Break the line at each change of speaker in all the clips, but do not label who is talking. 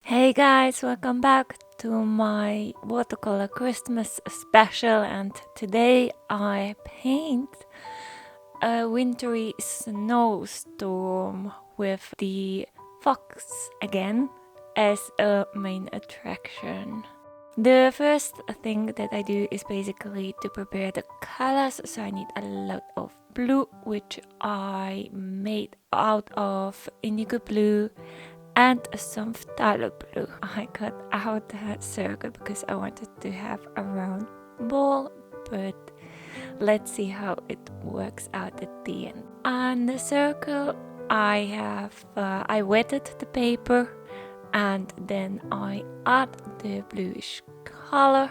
Hey guys, welcome back to my watercolor Christmas special, and today I paint a wintry snowstorm with the fox again as a main attraction. The first thing that I do is basically to prepare the colors, so I need a lot of blue, which I made out of indigo blue and some phthalo blue. I cut out a circle because I wanted to have a round ball, but let's see how it works out at the end. On the circle I wetted the paper and then I add the bluish color.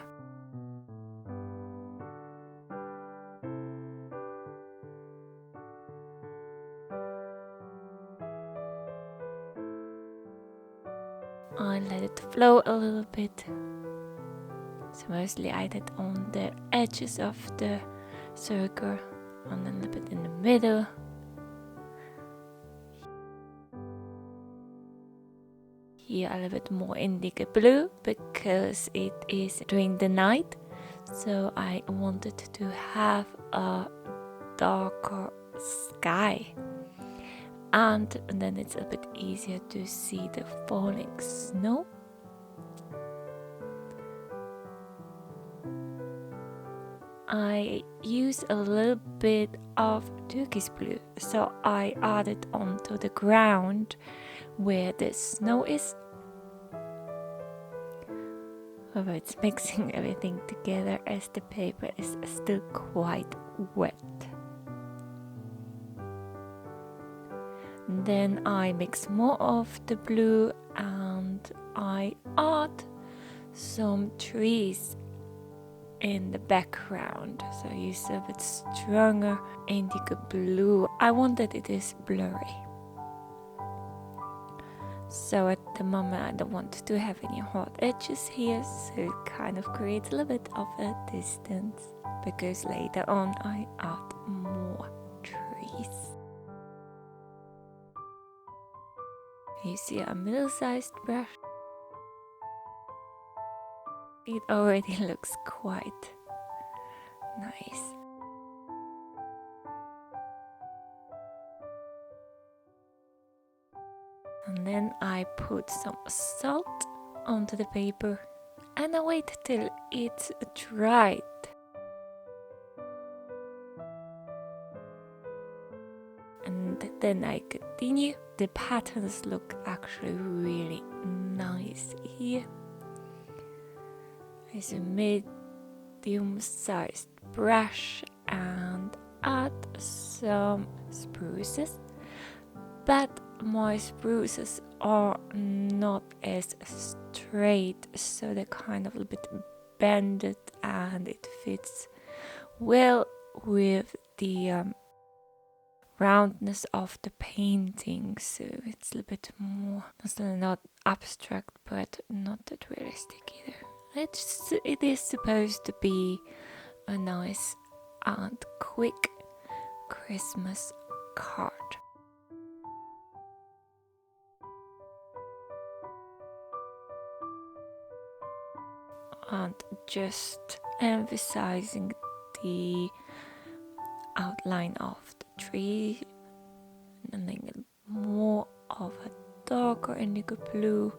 I let it flow a little bit. So mostly I did on the edges of the circle and then a bit in the middle. Here a little bit more indigo blue because it is during the night, so I wanted to have a darker sky, and then it's a bit easier to see the falling snow. I use a little bit of turquoise blue, so I add it onto the ground where the snow is. Although it's mixing everything together as the paper is still quite wet. Then I mix more of the blue and I add some trees in the background, so I use a bit stronger indigo blue. I want that it is blurry. So at the moment I don't want to have any hard edges here, so it kind of creates a little bit of a distance, because later on I add more trees. You see a middle-sized brush. It already looks quite nice. And then I put some salt onto the paper and I wait till it's dried. And then I continue. The patterns look actually really nice here. There's a medium-sized brush and add some spruces, but my spruces are not as straight, so they're kind of a little bit bended and it fits well with the roundness of the painting, so it's a little bit more, not abstract but not that realistic either. It is supposed to be a nice and quick Christmas card. And just emphasizing the outline of the tree, and then more of a darker indigo blue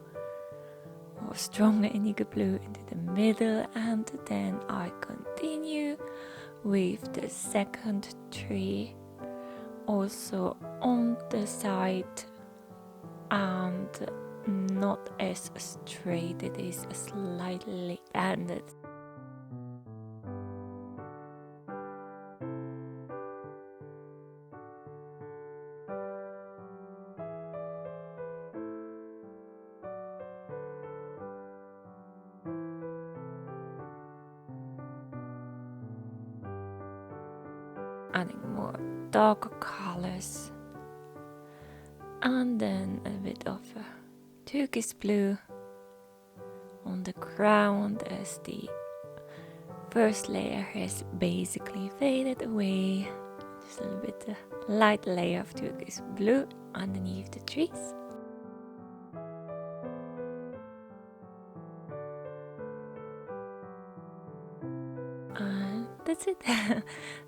or stronger indigo blue into the middle, and then I continue with the second tree also on the side and not as straight, it is slightly bended. Adding more darker colors, and then a bit of a turquoise blue on the ground as the first layer has basically faded away. Just a little bit light layer of turquoise blue underneath the trees. that's it.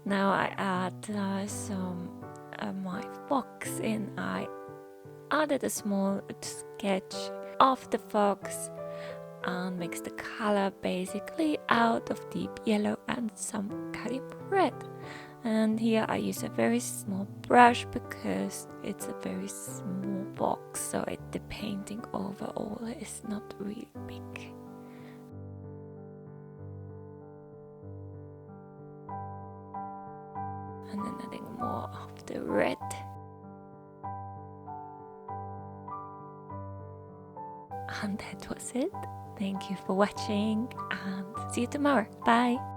Now I add some my fox in. I added a small sketch of the fox and mix the color basically out of deep yellow and some cutting red. And here I use a very small brush because it's a very small box, so the painting overall is not really big. And then adding more of the red. And that was it. Thank you for watching and see you tomorrow. Bye!